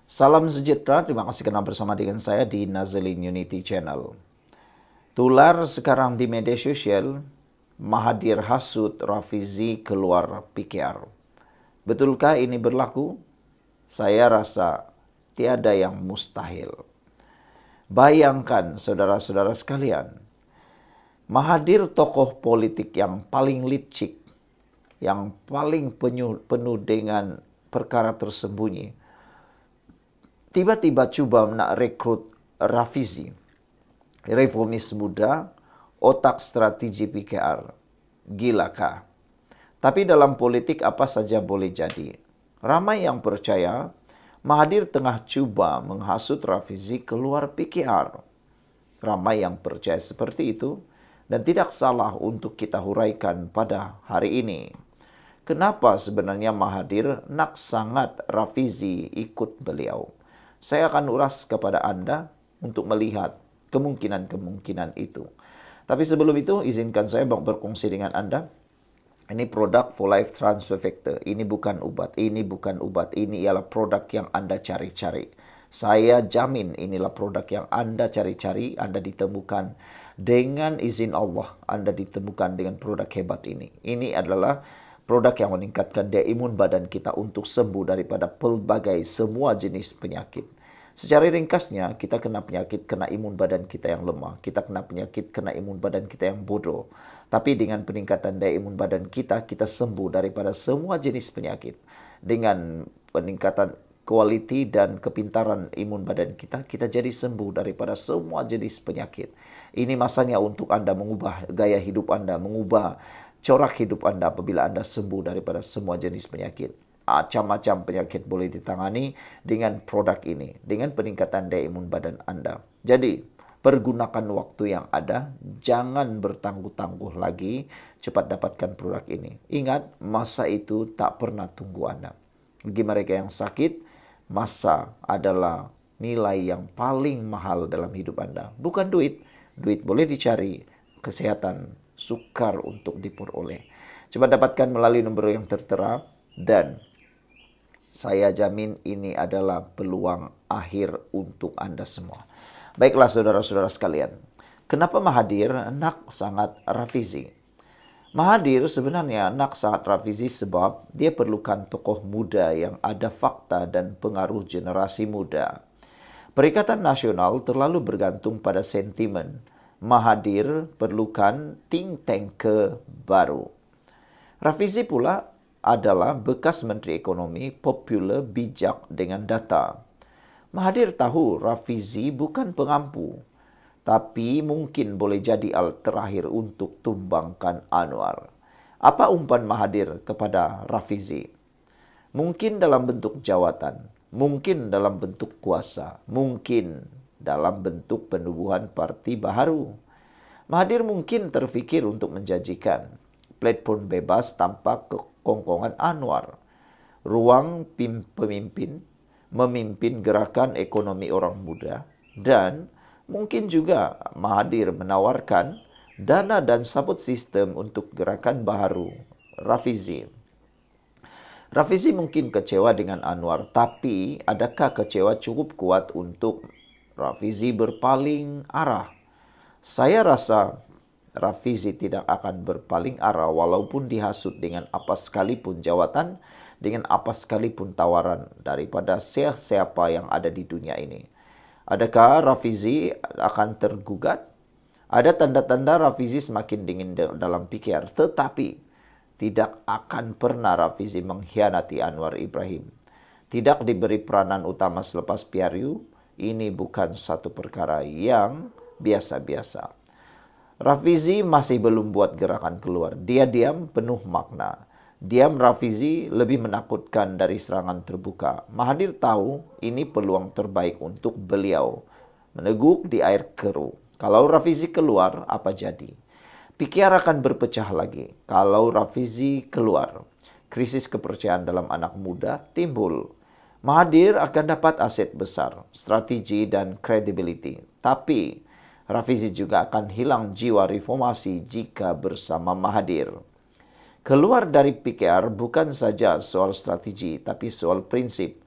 Salam sejahtera, terima kasih karena bersama dengan saya di Nazalin Unity Channel. Tular sekarang di media sosial, Mahathir hasut Rafizi keluar PKR. Betulkah ini berlaku? Saya rasa tiada yang mustahil. Bayangkan saudara-saudara sekalian, Mahathir tokoh politik yang paling licik, yang paling penuh dengan perkara tersembunyi, tiba-tiba coba nak rekrut Rafizi, reformis muda, otak strategi PKR. Gilakah? Tapi dalam politik apa saja boleh jadi. Ramai yang percaya Mahathir tengah cuba menghasut Rafizi keluar PKR. Ramai yang percaya seperti itu dan tidak salah untuk kita huraikan pada hari ini. Kenapa sebenarnya Mahathir nak sangat Rafizi ikut beliau? Saya akan ulas kepada Anda untuk melihat kemungkinan-kemungkinan itu. Tapi sebelum itu, izinkan saya berkongsi dengan Anda. Ini produk for life transfer factor. Ini bukan obat. Ini bukan obat. Ini ialah produk yang Anda cari-cari. Saya jamin inilah produk yang Anda cari-cari, Anda ditemukan. Dengan izin Allah, Anda ditemukan dengan produk hebat ini. Ini adalah produk yang meningkatkan daya imun badan kita untuk sembuh daripada pelbagai semua jenis penyakit. Secara ringkasnya, kita kena penyakit, kena imun badan kita yang lemah. Kita kena penyakit, kena imun badan kita yang bodoh. Tapi dengan peningkatan daya imun badan kita sembuh daripada semua jenis penyakit. Dengan peningkatan kualiti dan kepintaran imun badan kita jadi sembuh daripada semua jenis penyakit. Ini masanya untuk Anda mengubah gaya hidup Anda, mengubah corak hidup Anda apabila Anda sembuh daripada semua jenis penyakit. Macam-macam penyakit boleh ditangani dengan produk ini, dengan peningkatan daya imun badan Anda. Jadi, pergunakan waktu yang ada, jangan bertangguh-tangguh lagi, cepat dapatkan produk ini. Ingat, masa itu tak pernah tunggu Anda. Bagi mereka yang sakit, masa adalah nilai yang paling mahal dalam hidup Anda. Bukan duit, duit boleh dicari, kesehatan sukar untuk diperoleh. Cepat dapatkan melalui nomor yang tertera dan saya jamin ini adalah peluang akhir untuk Anda semua. Baiklah saudara-saudara sekalian, kenapa Mahathir nak sangat Rafizi? Mahathir sebenarnya nak sangat Rafizi sebab dia perlukan tokoh muda yang ada fakta dan pengaruh generasi muda. Perikatan Nasional terlalu bergantung pada sentimen. Mahathir perlukan think tank baru. Rafizi pula adalah bekas Menteri Ekonomi, popular, bijak dengan data. Mahathir tahu Rafizi bukan pengampu, tapi mungkin boleh jadi alat terakhir untuk tumbangkan Anwar. Apa umpan Mahathir kepada Rafizi? Mungkin dalam bentuk jawatan, mungkin dalam bentuk kuasa, mungkin dalam bentuk penubuhan parti baharu. Mahathir mungkin terfikir untuk menjanjikan platform bebas tanpa kekongkongan Anwar, ruang pemimpin, memimpin gerakan ekonomi orang muda, dan mungkin juga Mahathir menawarkan dana dan support sistem untuk gerakan baharu Rafizi. Rafizi mungkin kecewa dengan Anwar, tapi adakah kecewa cukup kuat untuk Rafizi berpaling arah? Saya rasa Rafizi tidak akan berpaling arah walaupun dihasut dengan apa sekalipun jawatan, dengan apa sekalipun tawaran daripada siapa yang ada di dunia ini. Adakah Rafizi akan tergugat? Ada tanda-tanda Rafizi semakin dingin dalam PKR, tetapi tidak akan pernah Rafizi mengkhianati Anwar Ibrahim. Tidak diberi peranan utama selepas PRU, ini bukan satu perkara yang biasa-biasa. Rafizi masih belum buat gerakan keluar. Dia diam penuh makna. Diam Rafizi lebih menakutkan dari serangan terbuka. Mahathir tahu ini peluang terbaik untuk beliau. Meneguk di air keruh. Kalau Rafizi keluar, apa jadi? PKR akan berpecah lagi. Kalau Rafizi keluar, krisis kepercayaan dalam anak muda timbul. Mahathir akan dapat aset besar, strategi dan credibility. Tapi Rafizi juga akan hilang jiwa reformasi jika bersama Mahathir. Keluar dari PKR bukan saja soal strategi, tapi soal prinsip.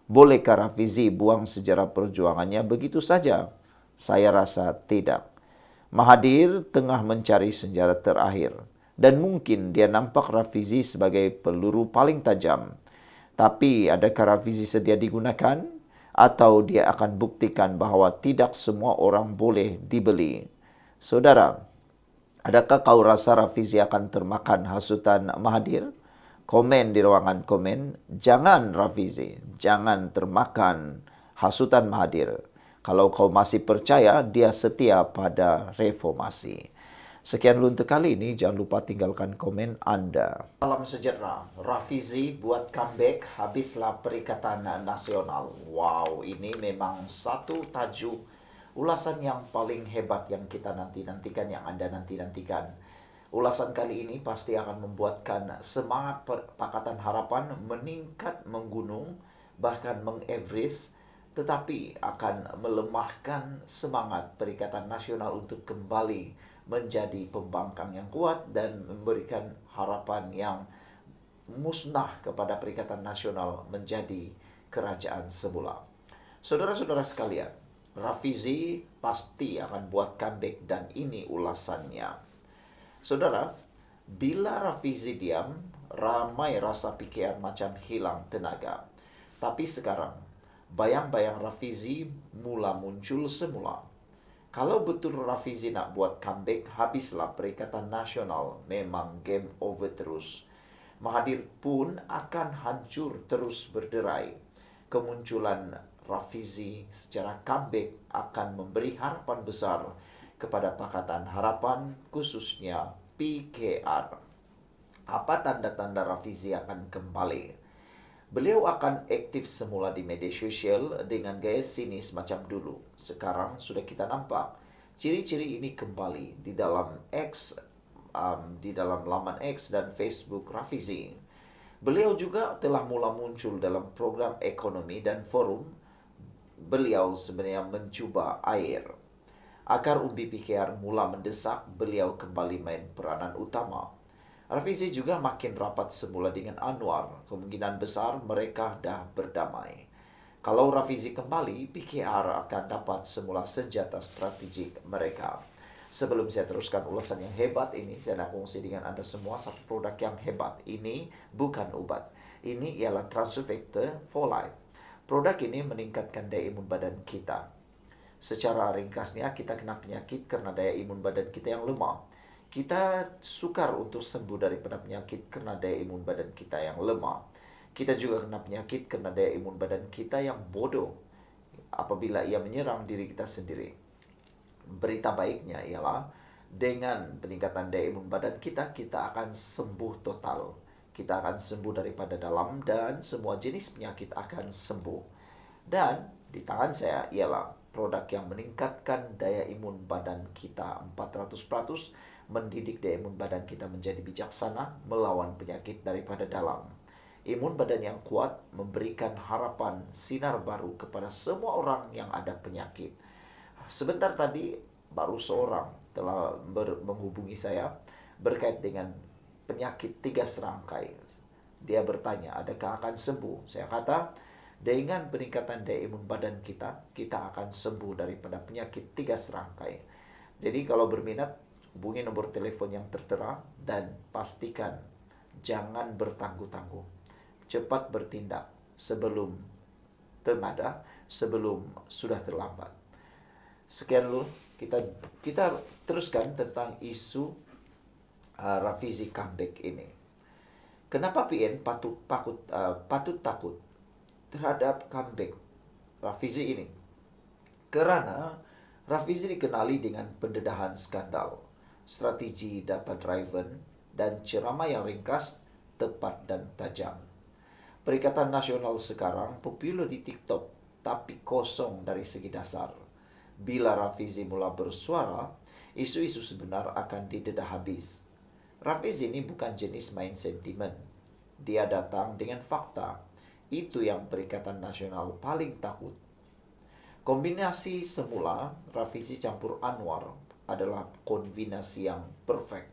Bolehkah Rafizi buang sejarah perjuangannya begitu saja? Saya rasa tidak. Mahathir tengah mencari senjata terakhir dan mungkin dia nampak Rafizi sebagai peluru paling tajam. Tapi adakah Rafizi sedia digunakan? Atau dia akan buktikan bahawa tidak semua orang boleh dibeli? Saudara, adakah kau rasa Rafizi akan termakan hasutan Mahathir? Komen di ruangan komen, jangan Rafizi, jangan termakan hasutan Mahathir. Kalau kau masih percaya, dia setia pada reformasi. Sekian dulu untuk kali ini, jangan lupa tinggalkan komen Anda. Salam sejahtera, Rafizi buat comeback, habislah Perikatan Nasional. Wow, ini memang satu tajuk ulasan yang paling hebat yang kita nanti-nantikan, yang Anda nanti-nantikan. Ulasan kali ini pasti akan membuatkan semangat Pakatan Harapan meningkat, menggunung, bahkan mengeveres, tetapi akan melemahkan semangat Perikatan Nasional untuk kembali menjadi pembangkang yang kuat dan memberikan harapan yang musnah kepada Perikatan Nasional menjadi kerajaan semula. Saudara-saudara sekalian, Rafizi pasti akan buat comeback dan ini ulasannya. Saudara, bila Rafizi diam, ramai rasa pikiran macam hilang tenaga. Tapi sekarang, bayang-bayang Rafizi mula muncul semula. Kalau betul Rafizi nak buat comeback, habislah Perikatan Nasional. Memang game over terus. Mahathir pun akan hancur terus berderai. Kemunculan Rafizi secara comeback akan memberi harapan besar kepada Pakatan Harapan, khususnya PKR. Apa tanda-tanda Rafizi akan kembali? Beliau akan aktif semula di media sosial dengan gaya sinis macam dulu. Sekarang sudah kita nampak ciri-ciri ini kembali di dalam di dalam laman X dan Facebook Rafizi. Beliau juga telah mula muncul dalam program ekonomi dan forum. Beliau sebenarnya mencuba air. Akar umbi PKR mula mendesak beliau kembali main peranan utama. Rafizi juga makin rapat semula dengan Anwar. Kemungkinan besar mereka dah berdamai. Kalau Rafizi kembali, PKR akan dapat semula senjata strategik mereka. Sebelum saya teruskan ulasan yang hebat ini, saya nak kongsi dengan Anda semua satu produk yang hebat. Ini bukan obat. Ini ialah Transfector for Life. Produk ini meningkatkan daya imun badan kita. Secara ringkasnya, kita kena penyakit karena daya imun badan kita yang lemah. Kita sukar untuk sembuh daripada penyakit karena daya imun badan kita yang lemah. Kita juga kena penyakit karena daya imun badan kita yang bodoh apabila ia menyerang diri kita sendiri. Berita baiknya ialah dengan peningkatan daya imun badan kita, kita akan sembuh total. Kita akan sembuh daripada dalam dan semua jenis penyakit akan sembuh. Dan di tangan saya ialah produk yang meningkatkan daya imun badan kita 400%, mendidik daya imun badan kita menjadi bijaksana, melawan penyakit daripada dalam. Imun badan yang kuat memberikan harapan sinar baru kepada semua orang yang ada penyakit. Sebentar tadi baru seorang telah menghubungi saya berkait dengan penyakit 3 serangkai. Dia bertanya, adakah akan sembuh? Saya kata, dengan peningkatan daya imun badan kita, kita akan sembuh daripada penyakit 3 serangkai. Jadi kalau berminat, hubungi nomor telepon yang tertera dan pastikan jangan bertangguh-tangguh. Cepat bertindak sebelum terngada, sebelum sudah terlambat. Sekian dulu, kita teruskan tentang isu Rafizi comeback ini. Kenapa PN patut takut terhadap comeback Rafizi ini? Karena Rafizi dikenali dengan pendedahan skandal, strategi data driven, dan ceramah yang ringkas, tepat dan tajam. Perikatan Nasional sekarang populer di TikTok, tapi kosong dari segi dasar. Bila Rafizi mula bersuara, isu-isu sebenar akan didedah habis. Rafizi ini bukan jenis main sentimen. Dia datang dengan fakta. Itu yang Perikatan Nasional paling takut. Kombinasi semula Rafizi campur Anwar adalah kombinasi yang perfect.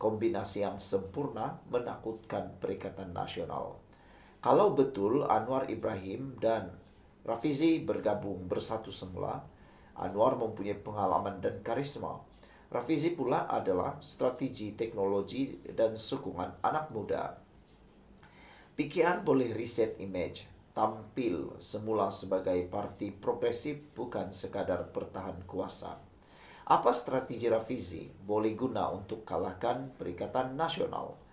Kombinasi yang sempurna menakutkan Perikatan Nasional. Kalau betul Anwar Ibrahim dan Rafizi bergabung bersatu semula, Anwar mempunyai pengalaman dan karisma. Rafizi pula adalah strategi teknologi dan sokongan anak muda. PKR boleh reset image, tampil semula sebagai parti progresif bukan sekadar pertahan kuasa. Apa strategi Rafizi boleh guna untuk kalahkan Perikatan Nasional?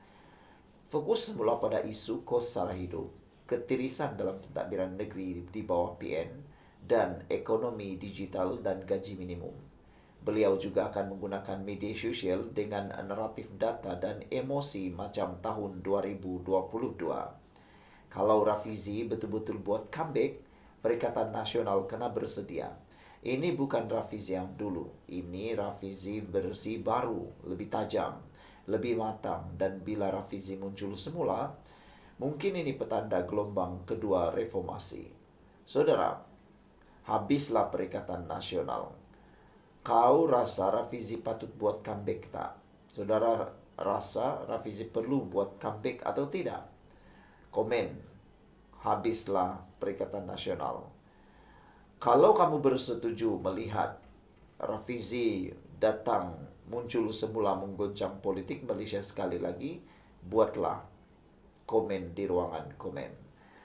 Fokus semula pada isu kos sara hidup, ketirisan dalam pentadbiran negeri di bawah PN, dan ekonomi digital dan gaji minimum. Beliau juga akan menggunakan media sosial dengan naratif data dan emosi macam tahun 2022. Kalau Rafizi betul-betul buat comeback, Perikatan Nasional kena bersedia. Ini bukan Rafizi yang dulu, ini Rafizi versi baru, lebih tajam, lebih matang, dan bila Rafizi muncul semula, mungkin ini petanda gelombang kedua reformasi. Saudara, habislah Perikatan Nasional. Kau rasa Rafizi patut buat comeback tak? Saudara rasa Rafizi perlu buat comeback atau tidak? Komen, habislah Perikatan Nasional. Kalau kamu bersetuju melihat Rafizi datang muncul semula menggoncang politik Malaysia sekali lagi, buatlah komen di ruangan komen.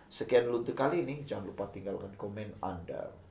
Sekian dulu untuk kali ini, jangan lupa tinggalkan komen Anda.